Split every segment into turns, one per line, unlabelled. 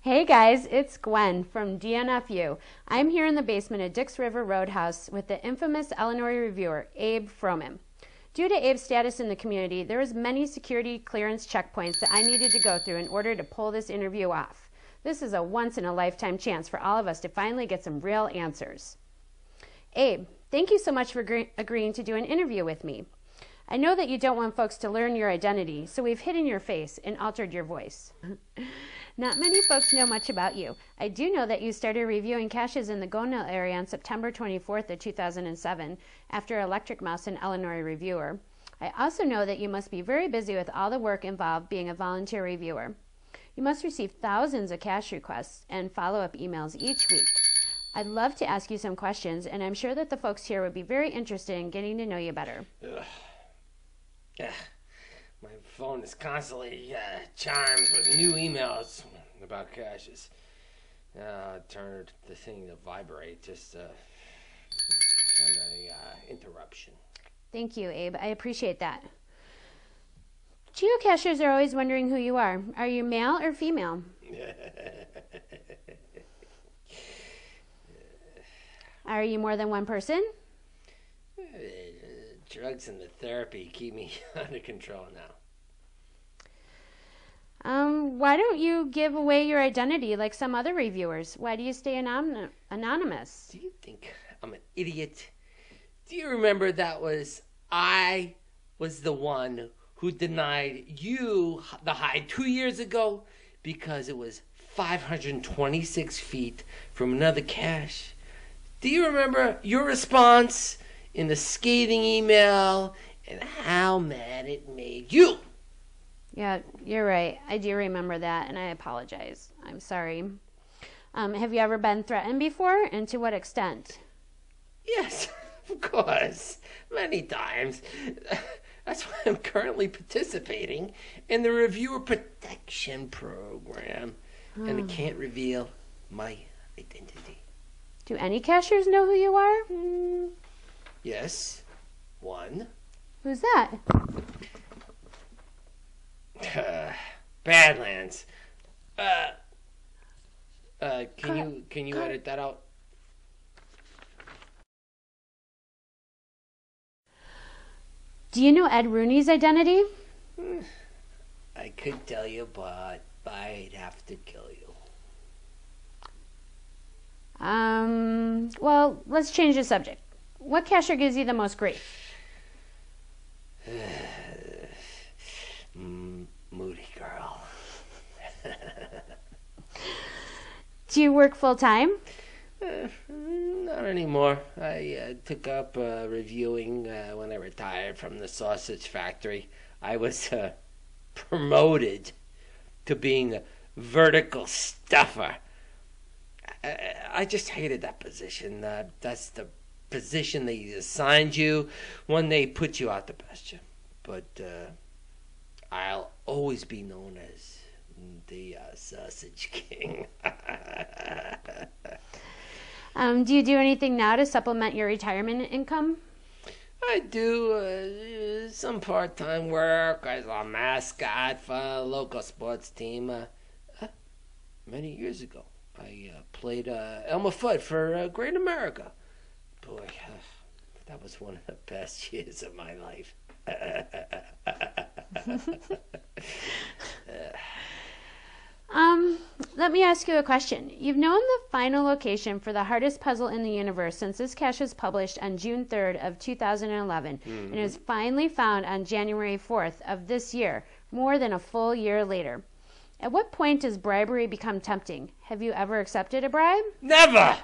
Hey guys, it's Gwen from DNFU. I'm here in the basement of Dix River Roadhouse with the infamous Illinois reviewer, Abe Froman. Due to Abe's status in the community, there was many security clearance checkpoints that I needed to go through in order to pull this interview off. This is a once-in-a-lifetime chance for all of us to finally get some real answers. Abe, thank you so much for agreeing to do an interview with me. I know that you don't want folks to learn your identity, so we've hidden your face and altered your voice. Not many folks know much about you. I do know that you started reviewing caches in the Gonell area on September 24th of 2007 after Electric Mouse and Illinois reviewer. I also know that you must be very busy with all the work involved being a volunteer reviewer. You must receive thousands of cache requests and follow-up emails each week. I'd love to ask you some questions, and I'm sure that the folks here would be very interested in getting to know you better.
My phone is constantly chimes with new emails about caches. Turn the thing to vibrate just to send an interruption.
Thank you, Abe. I appreciate that. Geocachers are always wondering who you are. Are you male or female? Are you more than one person?
Drugs and the therapy keep me under control now.
Why don't you give away your identity like some other reviewers? Why do you stay anonymous?
Do you think I'm an idiot? Do you remember I was the one who denied you the hide 2 years ago because it was 526 feet from another cache? Do you remember your response in the scathing email and how mad it made you?
Yeah, you're right. I do remember that, and I apologize. I'm sorry. Have you ever been threatened before, and to what extent?
Yes, of course. Many times. That's why I'm currently participating in the Reviewer Protection Program, and I can't reveal my identity.
Do any cachers know who you are?
Yes, one.
Who's that?
Badlands. Can you edit that out?
Do you know Ed Rooney's identity?
I could tell you, but I'd have to kill you.
Well, let's change the subject. What cacher gives you the most grief?
Moody girl.
Do you work full time?
Not anymore. I took up reviewing when I retired from the sausage factory. I was promoted to being a vertical stuffer. I just hated that position. That's the position they assigned you when they put you out to pasture. But I'll always be known as the Sausage King.
Do you do anything now to supplement your retirement income?
I do some part-time work as a mascot for a local sports team. Many years ago, I played Elmer Fudd for Great America. Boy, that was one of the best years of my life.
Let me ask you a question. You've known the final location for the hardest puzzle in the universe since this cache was published on June 3rd of 2011 and is finally found on January 4th of this year, more than a full year later. At what point does bribery become tempting? Have you ever accepted a bribe?
Never!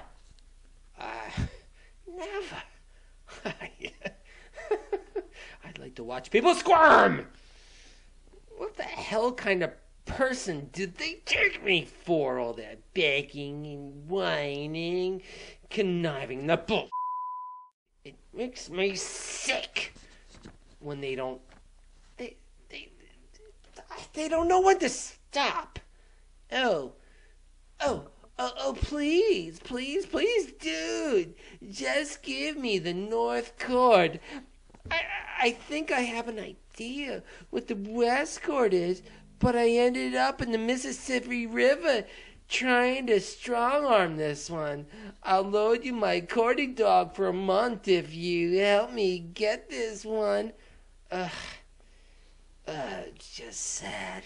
Never. I'd like to watch people squirm. What the hell kind of person did they take me for? All that begging and whining, conniving, the bull. It makes me sick when they don't know when to stop. Oh, please, dude. Just give me the North Chord. I think I have an idea what the West Chord is, but I ended up in the Mississippi River trying to strong-arm this one. I'll load you my courting dog for a month if you help me get this one. It's just sad.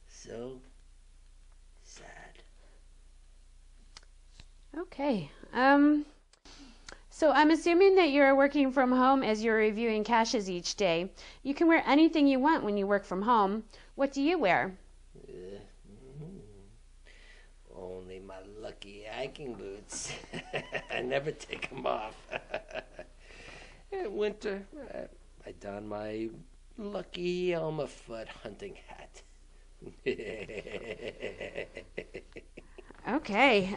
So sad.
Okay. So I'm assuming that you're working from home as you're reviewing caches each day. You can wear anything you want when you work from home. What do you wear?
Only my lucky hiking boots. I never take them off. In winter, I don my lucky Elmer Fudd hunting hat.
Okay.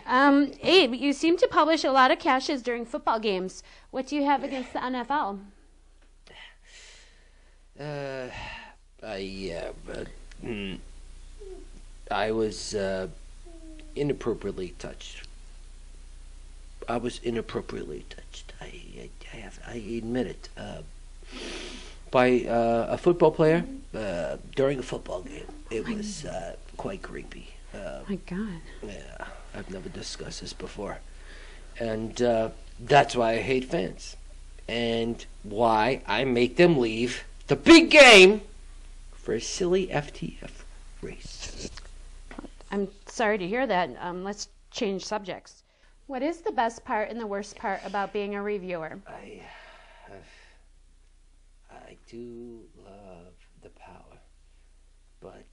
Abe, you seem to publish a lot of caches during football games. What do you have against the NFL?
I was inappropriately touched. I admit it. By a football player during a football game. It was quite creepy.
My God.
Yeah, I've never discussed this before. And that's why I hate fans. And why I make them leave the big game for a silly FTF race.
I'm sorry to hear that. Let's change subjects. What is the best part and the worst part about being a reviewer?
I do love the power, but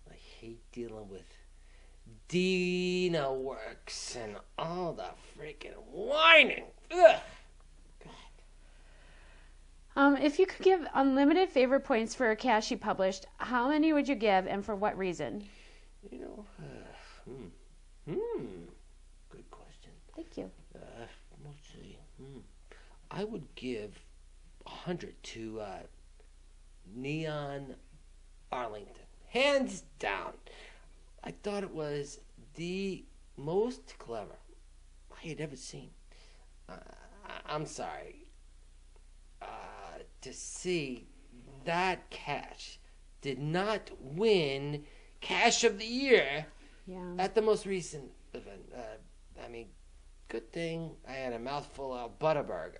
I hate dealing with Dina Works and all the freaking whining. Ugh.
If you could give unlimited favorite points for a cache you published, how many would you give and for what reason?
Good question.
Thank you.
Let's see. I would give 100 to Neon Arlington. Hands down. I thought it was the most clever I had ever seen. I'm sorry. To see that cache did not win Cache of the Year at the most recent event. Good thing I had a mouthful of Butterberg.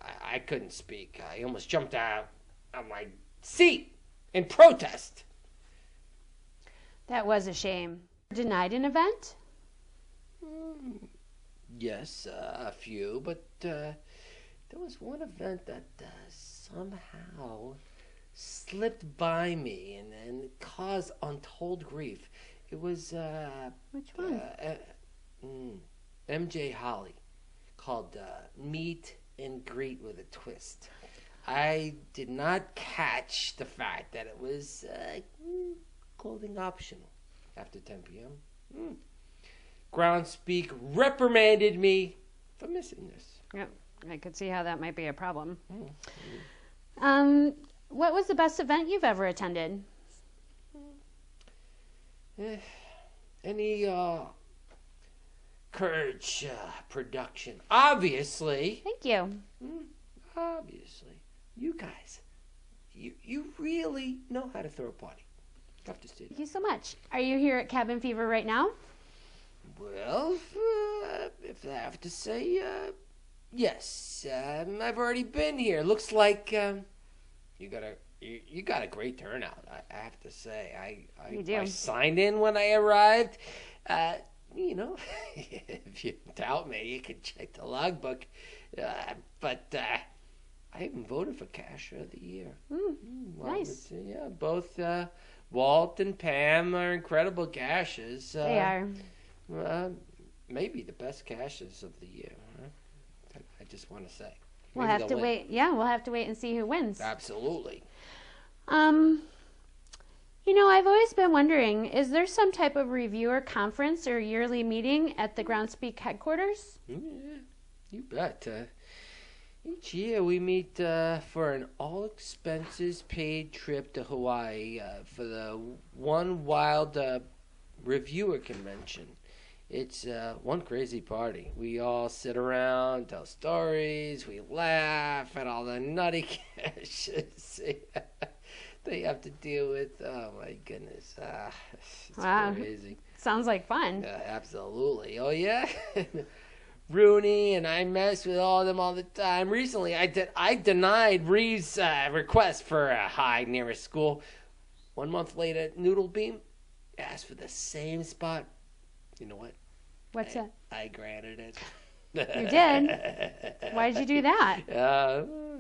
I couldn't speak. I almost jumped out of my seat in protest.
That was a shame. Denied an event?
Yes, a few, but there was one event that somehow slipped by me and caused untold grief. It was
Which one?
MJ Holly, called Meet and Greet with a Twist. I did not catch the fact that it was clothing optional after 10 p.m. Groundspeak reprimanded me for missing this.
Yep, I could see how that might be a problem. What was the best event you've ever attended?
Any Courage production. Obviously.
Thank you.
Obviously. You guys, you really know how to throw a party. Have to say that.
Thank you so much. Are you here at Cabin Fever right now?
Well, if I have to say, yes. I've already been here. Looks like you got a great turnout. I have to say, I signed in when I arrived. If you doubt me, you can check the logbook. But I even voted for Cache of the Year.
Nice.
Yeah, both Walt and Pam are incredible caches.
They are.
Maybe the best caches of the year. Huh? I just want to say.
We'll have to wait. Yeah, we'll have to wait and see who wins.
Absolutely.
I've always been wondering, is there some type of reviewer conference or yearly meeting at the Groundspeak headquarters?
Yeah, you bet. Each year we meet for an all-expenses-paid trip to Hawaii for the One Wild Reviewer Convention. It's one crazy party. We all sit around, tell stories, we laugh at all the nutty caches they have to deal with. Oh my goodness, it's crazy.
Sounds like fun.
Absolutely. Oh, yeah? Rooney and I mess with all of them all the time. Recently, I denied Reeves' request for a hide near his school. 1 month later, Noodle Beam asked for the same spot. You know what?
What's that?
I granted it.
You did? Why did you do that?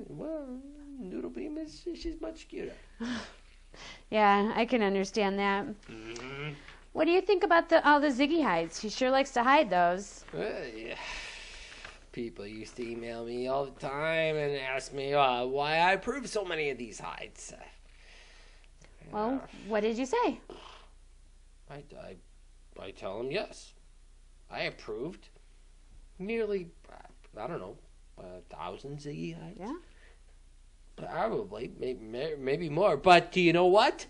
Well, Noodle Beam she's much cuter.
Yeah, I can understand that.
Mm-hmm.
What do you think about all the Ziggy hides? He sure likes to hide those.
Yeah. People used to email me all the time and ask me why I approve so many of these hides.
Well, what did you say?
I tell them yes. I approved nearly, I don't know, 1,000 Ziggy hides.
Yeah.
Probably, maybe more. But do you know what?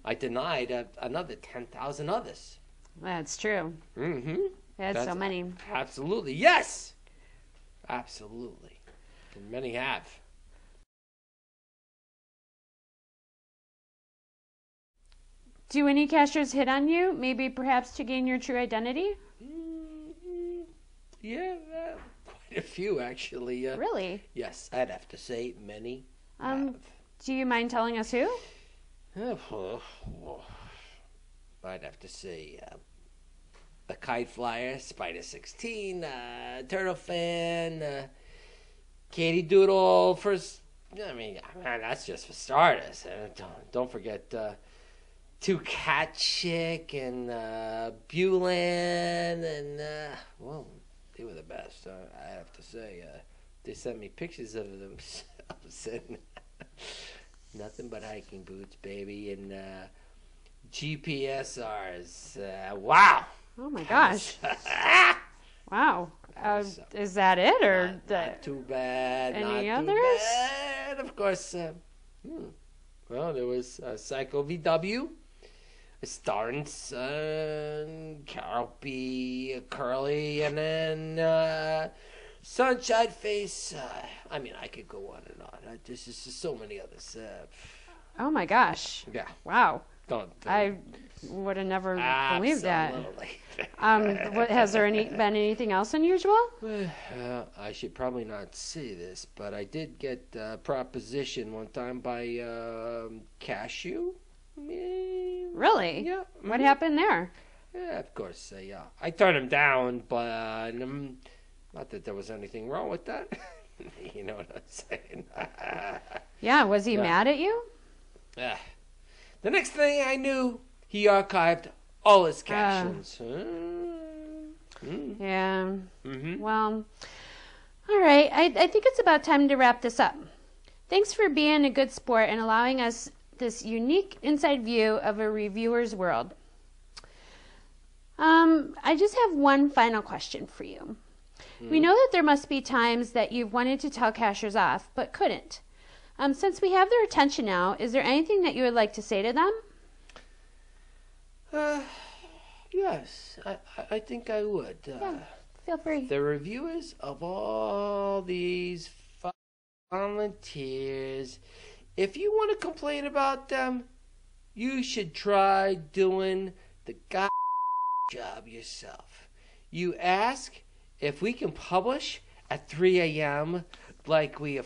I denied another 10,000 others.
That's true.
Mm-hmm.
That's so many.
Absolutely. Yes. Absolutely. And many have.
Do any cashers hit on you? Maybe perhaps to gain your true identity?
Yeah, quite a few actually.
Really?
Yes, I'd have to say many.
Do you mind telling us who?
I'd have to say the Kite Flyer, Spider 16, Turtle Fan, Katie Doodle. First, man, that's just for starters. Don't forget Two Cat Chick and Bulan, and well, they were the best. I have to say, they sent me pictures of themselves and nothing but hiking boots, baby, and GPSRs. Wow.
Oh my gosh. Wow. Is that it, or
not too bad?
Any
not
others?
Too bad. Of course. Well, there was Psycho VW. Starring Carol B, Curly, and then Sunshine Face. I mean, I could go on and on. There's just so many others.
Oh my gosh.
Yeah.
Wow.
Don't.
I would have never believed that.
Absolutely.
Has there been anything else unusual?
I should probably not say this, but I did get proposition one time by Cashew.
Really?
Yeah.
What happened there?
Yeah, of course. I turned him down, but not that there was anything wrong with that. You know what I'm saying?
Yeah, was he mad at you?
The next thing I knew, he archived all his captions.
Yeah.
Mm-hmm.
Well, all right. I think it's about time to wrap this up. Thanks for being a good sport and allowing us this unique inside view of a reviewer's world. I just have one final question for you. We know that there must be times that you've wanted to tell cashers off, but couldn't. Since we have their attention now, is there anything that you would like to say to them?
Yes, I think I would.
Yeah, feel free.
The reviewers of all these volunteers, if you want to complain about them, you should try doing the job yourself. You ask if we can publish at 3 a.m. like we are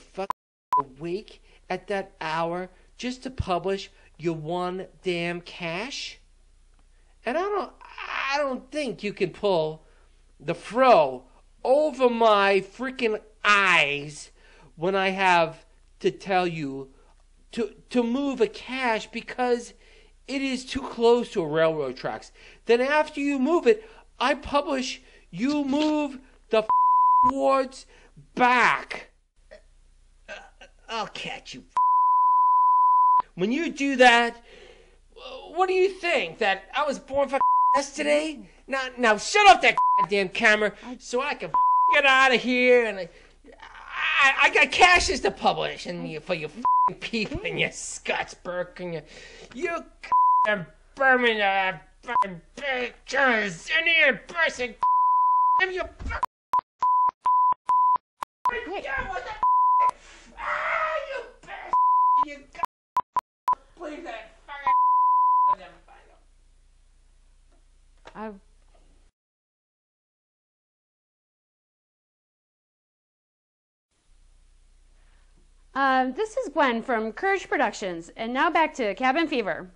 awake at that hour just to publish your one damn cache. And I don't think you can pull the fro over my freaking eyes when I have to tell you to move a cache because it is too close to a railroad tracks. Then after you move it, I publish you move the wards back. I'll catch you. When you do that, what do you think? That I was born for yesterday? Now shut up that damn camera so I can get out of here. And I got caches to publish and for your people and your Scottsburg and you Birmingham pictures and your person. You you please that
This is Gwen from Courage Productions, and now back to Cabin Fever.